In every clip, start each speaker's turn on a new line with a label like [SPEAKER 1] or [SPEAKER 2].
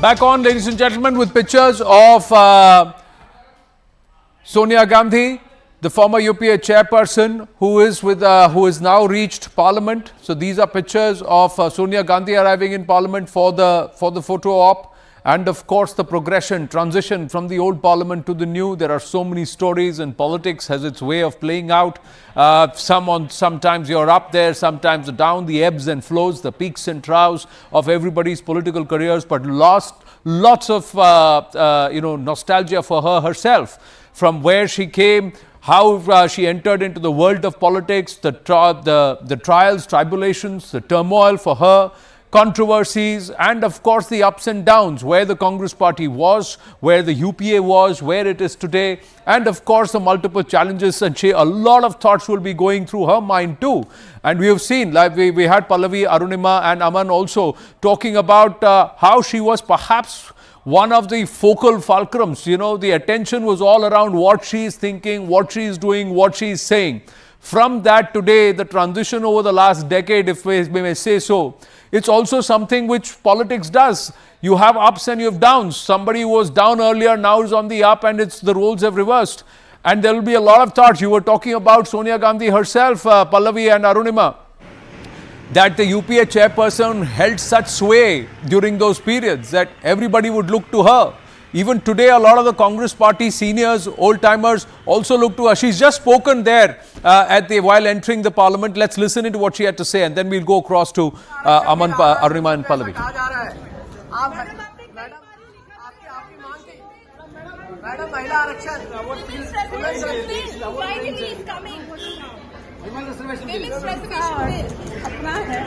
[SPEAKER 1] Back on, ladies and gentlemen, with pictures of Sonia Gandhi, the former UPA chairperson, who is now reached Parliament. So these are pictures of Sonia Gandhi arriving in Parliament for the photo op. And of course, the transition from the old Parliament to the new. There are so many stories, and politics has its way of playing out. Sometimes you're up there, sometimes down, the ebbs and flows, the peaks and troughs of everybody's political careers. But lots of nostalgia for her herself, from where she came, how she entered into the world of politics, the trials, tribulations, the turmoil for her, controversies, and of course the ups and downs, where the Congress party was, where the UPA was, where it is today, and of course the multiple challenges. And a lot of thoughts will be going through her mind too. And we have seen, like we had Pallavi, Arunima and Aman also talking about how she was perhaps one of the focal fulcrums. You know, the attention was all around what she is thinking, what she is doing, what she is saying. From that, today, the transition over the last decade, if we may say so, it's also something which politics does. You have ups and you have downs. Somebody who was down earlier now is on the up, and the roles have reversed. And there will be a lot of thoughts. You were talking about Sonia Gandhi herself, Pallavi and Arunima, that the UPA chairperson held such sway during those periods that everybody would look to her. Even today, a lot of the Congress party seniors, old-timers also look to her. She's just spoken there while entering the Parliament. Let's listen into what she had to say, and then we'll go across to Aman, Arunima and Pallavi.
[SPEAKER 2] Reservation Bill. अपना है।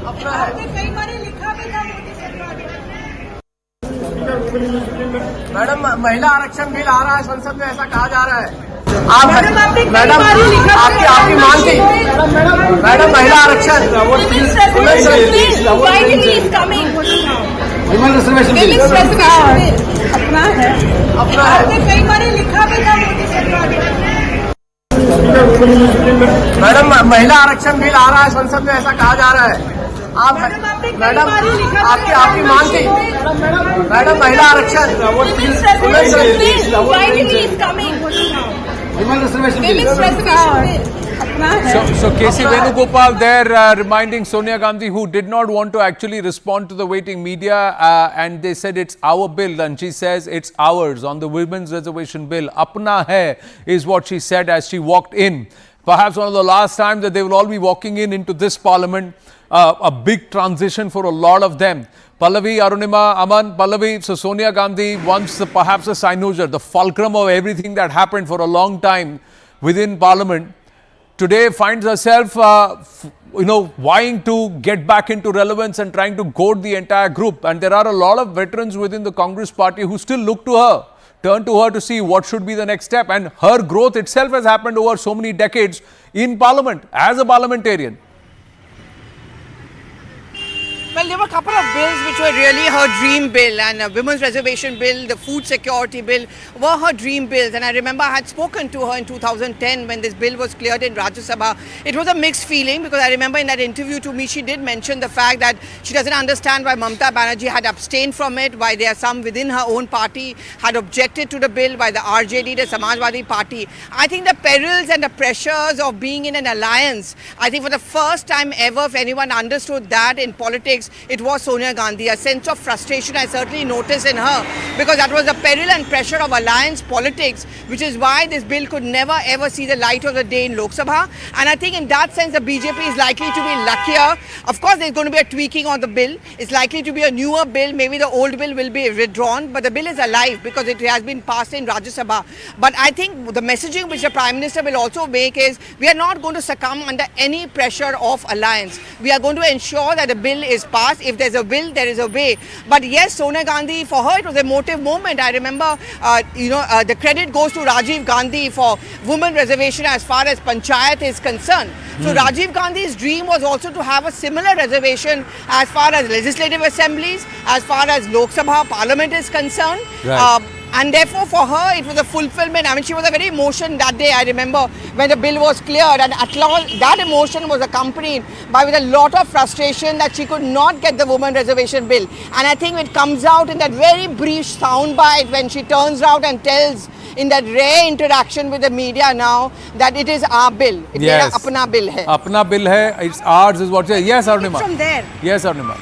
[SPEAKER 2] आपने कई बार लिखा भी था मोदी सरकार। Madam, महिला आरक्षण बिल आ रहा है संसद में, ऐसा कहा जा रहा है। मैडम आपकी मांग थी। मैडम, महिला आरक्षण रिजर्वेशन बिल अपना है। आपने कई बार लिखा भी था मोदी सरकार। मैडम, महिला आरक्षण बिल आ रहा है संसद में, ऐसा कहा जा रहा है। मैडम आपकी मांग थी। मैडम, महिला आरक्षण reservation bill.
[SPEAKER 1] So KC Venugopal there reminding Sonia Gandhi, who did not want to actually respond to the waiting media, and they said it's our bill, and she says it's ours on the women's reservation bill. Apna Hai is what she said as she walked in. Perhaps one of the last times that they will all be walking into this Parliament. A big transition for a lot of them. Pallavi, Arunima, Aman, Pallavi, so Sonia Gandhi, once perhaps a cynosure, the fulcrum of everything that happened for a long time within Parliament, today finds herself, vying to get back into relevance and trying to goad the entire group. And there are a lot of veterans within the Congress party who still look to her, turn to her to see what should be the next step. And her growth itself has happened over so many decades in Parliament as a parliamentarian.
[SPEAKER 3] Well, there were a couple of bills which were really her dream bill, and a women's reservation bill, the food security bill were her dream bills. And I remember I had spoken to her in 2010 when this bill was cleared in Rajya Sabha. It was a mixed feeling, because I remember in that interview to me, she did mention the fact that she doesn't understand why Mamata Banerjee had abstained from it, why there are some within her own party had objected to the bill, by the RJD, the Samajwadi Party. I think the perils and the pressures of being in an alliance, I think for the first time ever, if anyone understood that in politics, it was Sonia Gandhi. A sense of frustration I certainly noticed in her, because that was the peril and pressure of alliance politics, which is why this bill could never ever see the light of the day in Lok Sabha. And I think in that sense, the BJP is likely to be luckier. Of course, there's going to be a tweaking on the bill. It's likely to be a newer bill. Maybe the old bill will be withdrawn, but the bill is alive because it has been passed in Rajya Sabha. But I think the messaging which the Prime Minister will also make is, we are not going to succumb under any pressure of alliance. We are going to ensure that the bill is passed. If there's a will, there is a way. But yes, Sonia Gandhi, for her, it was a motive moment. I remember, the credit goes to Rajiv Gandhi for women reservation as far as Panchayat is concerned. So Rajiv Gandhi's dream was also to have a similar reservation as far as legislative assemblies, as far as Lok Sabha Parliament is concerned.
[SPEAKER 1] Right.
[SPEAKER 3] And therefore, for her, it was a fulfillment. I mean, she was a very emotional that day. I remember when the bill was cleared, and at last, that emotion was accompanied by with a lot of frustration that she could not get the women reservation bill. And I think it comes out in that very brief soundbite when she turns around and tells, in that rare interaction with the media now, that it is our bill. It
[SPEAKER 1] Yes.
[SPEAKER 3] is Apna bill hai.
[SPEAKER 1] Apna bill hai, it's ours is what you say. Yes, Arunima.
[SPEAKER 4] From there.
[SPEAKER 1] Yes, Arunima.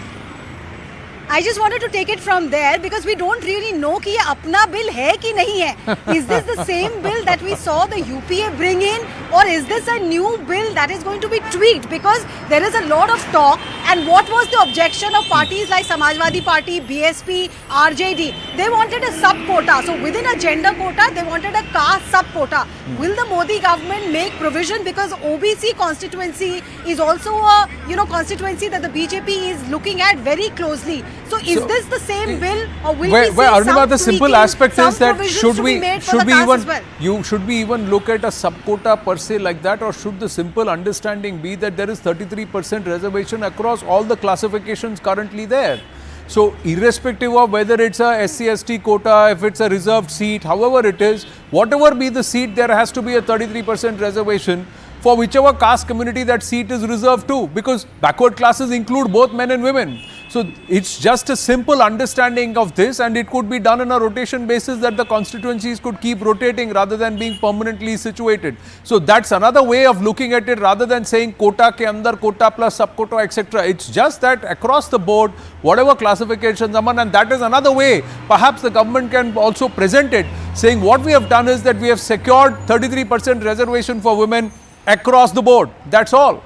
[SPEAKER 4] I just wanted to take it from there because we don't really know कि ये अपना bill है कि नहीं है. Is this the same bill that we saw the UPA bring in, or is this a new bill that is going to be tweaked? Because there is a lot of talk, and what was the objection of parties like Samajwadi Party, BSP, RJD? They wanted a sub quota. So within a gender quota, they wanted a caste sub quota. Will the Modi government make provision, because OBC constituency is also a constituency that the BJP is looking at very closely. So is this the same bill, or will we see
[SPEAKER 1] Arunima,
[SPEAKER 4] some
[SPEAKER 1] the simple
[SPEAKER 4] tweaking,
[SPEAKER 1] aspect
[SPEAKER 4] some
[SPEAKER 1] is that
[SPEAKER 4] provisions
[SPEAKER 1] should
[SPEAKER 4] to
[SPEAKER 1] we
[SPEAKER 4] be made for the caste as well?
[SPEAKER 1] should we even look at a sub quota per se like that, or should the simple understanding be that there is 33% reservation across all the classifications currently there? So irrespective of whether it's a SC/ST quota, if it's a reserved seat, however it is, whatever be the seat, there has to be a 33% reservation for whichever caste community that seat is reserved to, because backward classes include both men and women. So it's just a simple understanding of this, and it could be done on a rotation basis, that the constituencies could keep rotating rather than being permanently situated. So that's another way of looking at it, rather than saying quota ke andar quota plus sub quota, etc. It's just that across the board, whatever classifications are on, and that is another way perhaps the government can also present it, saying what we have done is that we have secured 33% reservation for women across the board. That's all.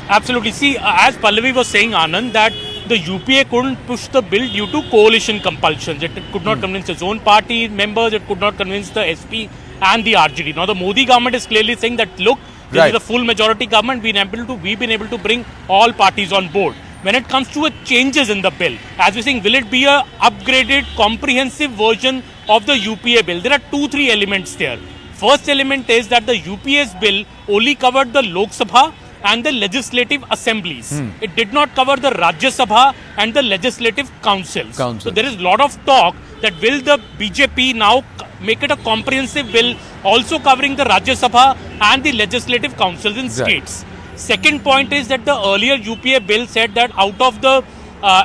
[SPEAKER 5] Absolutely. See, as Pallavi was saying, Anand, that the UPA couldn't push the bill due to coalition compulsions. It could not convince its own party members, it could not convince the SP and the RJD. Now the Modi government is clearly saying that, look, this is a full majority government, we've been able to bring all parties on board. When it comes to changes in the bill, as we're saying, will it be a upgraded, comprehensive version of the UPA bill? There are 2-3 elements there. First element is that the UPA's bill only covered the Lok Sabha and the legislative assemblies. It did not cover the Rajya Sabha and the legislative councils. So there is a lot of talk that will the BJP now make it a comprehensive bill also covering the Rajya Sabha and the legislative councils in states. Second point is that the earlier UPA bill said that out of the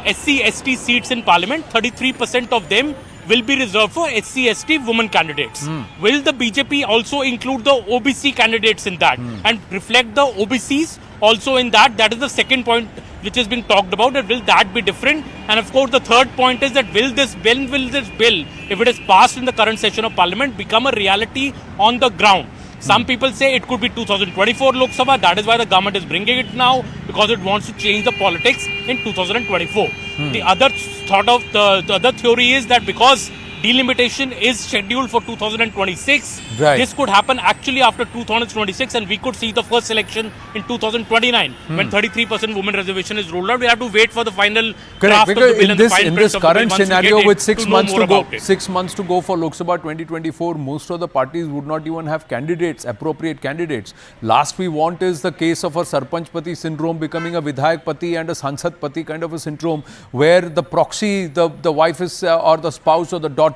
[SPEAKER 5] SC/ST seats in parliament, 33% of them will be reserved for SC/ST women candidates. Will the BJP also include the OBC candidates in that and reflect the OBCs also in that? That is the second point which is being talked about. And will that be different? And of course, the third point is that will this bill, if it is passed in the current session of parliament, become a reality on the ground? Some people say it could be 2024 Lok Sabha. That is why the government is bringing it now, because it wants to change the politics in 2024. The other the other theory is that because delimitation is scheduled for 2026, this could happen actually after 2026, and we could see the first election in 2029 when 33% women reservation is rolled out. We have to wait for the final draft of the bill and the fine
[SPEAKER 1] in
[SPEAKER 5] print
[SPEAKER 1] this
[SPEAKER 5] of the bill
[SPEAKER 1] current
[SPEAKER 5] once we
[SPEAKER 1] scenario
[SPEAKER 5] get it,
[SPEAKER 1] with 6 months to go,
[SPEAKER 5] about it.
[SPEAKER 1] 6 months to go for Lok Sabha 2024, most of the parties would not even have candidates, appropriate candidates. Last we want is the case of a Sarpanch Pati syndrome becoming a Vidhayak Pati and a Sansad Pati kind of a syndrome, where the proxy, the wife is or the spouse or the daughter,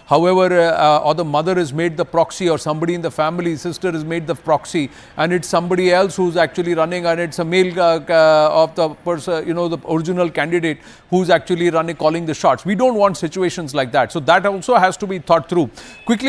[SPEAKER 1] however, or the mother is made the proxy, or somebody in the family, sister is made the proxy, and it's somebody else who's actually running, and it's a male of the person, the original candidate who's actually running, calling the shots. We don't want situations like that. So that also has to be thought through. Quickly.